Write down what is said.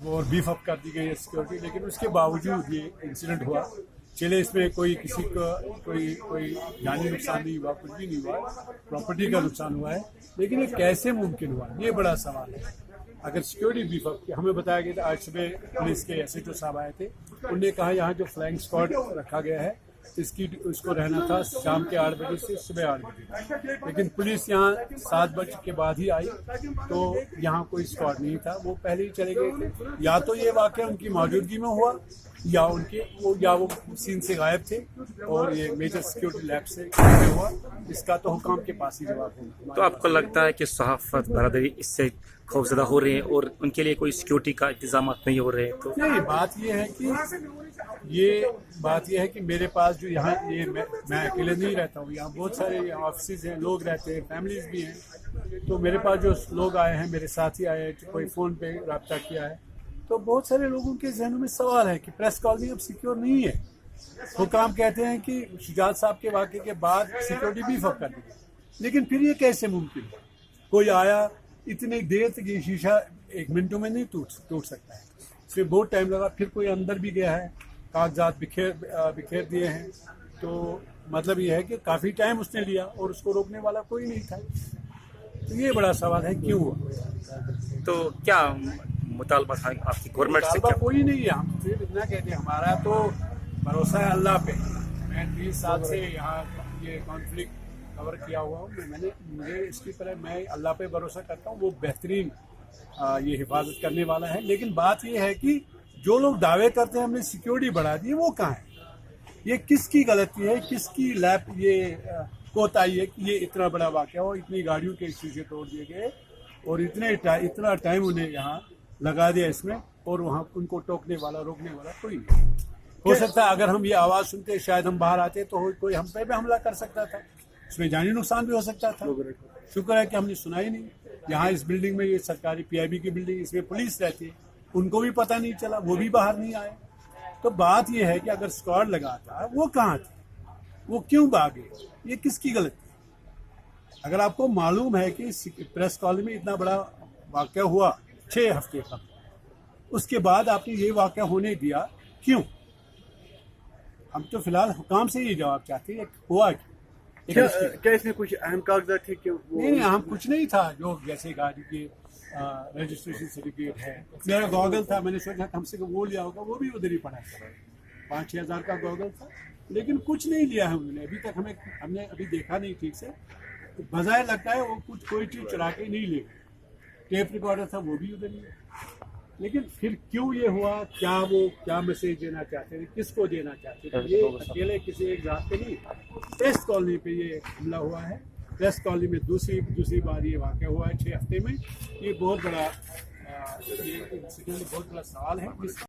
اور بیف اپ کر دی گئی ہے سیکورٹی، لیکن اس کے باوجود یہ انسیڈنٹ ہوا. چلے اس میں کوئی کسی کا کوئی جانی نقصان نہیں ہوا، کچھ بھی نہیں ہوا، پراپرٹی کا نقصان ہوا ہے، لیکن یہ کیسے ممکن ہوا، یہ بڑا سوال ہے. اگر سیکورٹی بیف اپ کی ہمیں بتایا گیا تھا، آج صبح پولیس کے ایس ایچ او صاحب آئے تھے، انہوں نے کہا یہاں جو فلائنگ اسکواڈ رکھا گیا ہے اس کو رہنا تھا شام کے 8 بجے سے صبح 8 بجے، لیکن پولیس یہاں 7 بجے کے بعد ہی آئی تو یہاں کوئی اسکواڈ نہیں تھا، وہ پہلے ہی چلے گئے تھے. یا تو یہ واقعہ ان کی موجودگی میں ہوا یا وہ سین سے غائب تھے اور یہ میجر سیکورٹی لیب سے ہوا. اس کا تو حکام کے پاس ہی جواب ہوگا. تو آپ کو لگتا ہے کہ صحافت برادری اس سے خوفزدہ ہو رہی ہے اور ان کے لیے کوئی سیکورٹی کا انتظامات نہیں ہو رہے؟ تو نہیں، بات یہ ہے کہ میرے پاس جو یہاں میں اکیلے نہیں رہتا ہوں، یہاں بہت سارے آفیسز ہیں، لوگ رہتے ہیں، فیملیز بھی ہیں. تو میرے پاس جو لوگ آئے ہیں، میرے ساتھی آئے ہیں، کوئی فون پہ رابطہ کیا ہے، تو بہت سارے لوگوں کے ذہنوں میں سوال ہے کہ پریس کالونی اب سیکیور نہیں ہے. حکام کہتے ہیں کہ شجاعت صاحب کے واقعے کے بعد سیکورٹی بیف اپ کر دی گئی، لیکن پھر یہ کیسے ممکن ہے؟ کوئی آیا اتنی دیر تک، یہ شیشہ 1 منٹوں میں نہیں ٹوٹ سکتا ہے، اس میں بہت ٹائم لگا. پھر کوئی اندر بھی گیا ہے، کاغذات بکھیر دیے ہیں، تو مطلب یہ ہے کہ کافی ٹائم اس نے لیا اور اس کو روکنے والا کوئی نہیں تھا. تو یہ بڑا سوال ہے کیوں ہوا. تو کیا مطالبہ تھا آپ کی گورنمنٹ سے؟ مطالبہ کوئی نہیں ہے، ہم صرف اتنا کہتے ہیں ہمارا تو بھروسہ ہے اللہ پہ. میں 30 سال سے یہاں یہ کانفلکٹ کور کیا ہوا ہوں، مجھے اس کی طرح میں اللہ پہ بھروسہ کرتا ہوں، وہ بہترین یہ حفاظت کرنے والا ہے. لیکن بات یہ ہے کہ جو لوگ دعوے کرتے ہیں ہم نے سیکورٹی بڑھا دی، وہ کہاں ہے؟ یہ کس کی غلطی ہے، کس کی یہ کوتاہی ہے کہ یہ اتنا بڑا واقعہ ہو، اتنی گاڑیوں کے شیشے توڑ دیے گئے اور اتنا ٹائم انہیں یہاں لگا دیا اس میں، اور وہاں ان کو ٹوکنے والا روکنے والا کوئی نہیں. ہو سکتا ہے اگر ہم یہ آواز سنتے شاید ہم باہر آتے تو کوئی ہم پہ بھی حملہ کر سکتا تھا، اس میں جانی نقصان بھی ہو سکتا تھا. شکر ہے کہ ہم نے سنا ہی نہیں. یہاں اس بلڈنگ میں، یہ سرکاری پی آئی بی کی بلڈنگ، اس میں پولیس رہتی ہے، ان کو بھی پتہ نہیں چلا، وہ بھی باہر نہیں آئے. تو بات یہ ہے کہ اگر اسکواڈ لگا تھا، وہ کہاں تھے، وہ کیوں بھاگے، یہ کس کی غلطی ہے؟ اگر آپ کو معلوم ہے کہ پریس کالونی میں اتنا بڑا واقعہ ہوا 6 ہفتے کا، اس کے بعد آپ نے یہ واقعہ ہونے دیا کیوں؟ ہم تو فی الحال حکام سے یہ جواب چاہتے ہیں ہوا کیا اس میں کچھ اہم کاغذات تھے کہ نہیں، اہم کچھ نہیں تھا. جو جیسے گاڑی کی رجسٹریشن سرٹیفکیٹ ہے، میرا گوگل تھا، میں نے سوچا ہم سے وہ لیا ہوگا، وہ بھی ادھر ہی پڑا ہے. 5-6 ہزار کا گوگل تھا، لیکن کچھ نہیں لیا ہے انہوں نے ابھی تک. ہم نے ابھی دیکھا نہیں ٹھیک سے. بظاہر لگتا ہے وہ کوئی چیز چرا کے نہیں لے گئے. ٹیپ ریکارڈر تھا، وہ بھی ادھر ہی ہے. لیکن پھر کیوں یہ ہوا، کیا میسج دینا چاہتے تھے، کس کو دینا چاہتے تھے؟ یہ اکیلے کسی ایک ذات پہ نہیں، پریس کالونی پہ یہ حملہ ہوا ہے. پریس کالونی میں دوسری بار یہ واقعہ ہوا ہے 6 ہفتے میں. یہ بہت بڑا بہت بڑا سوال ہے.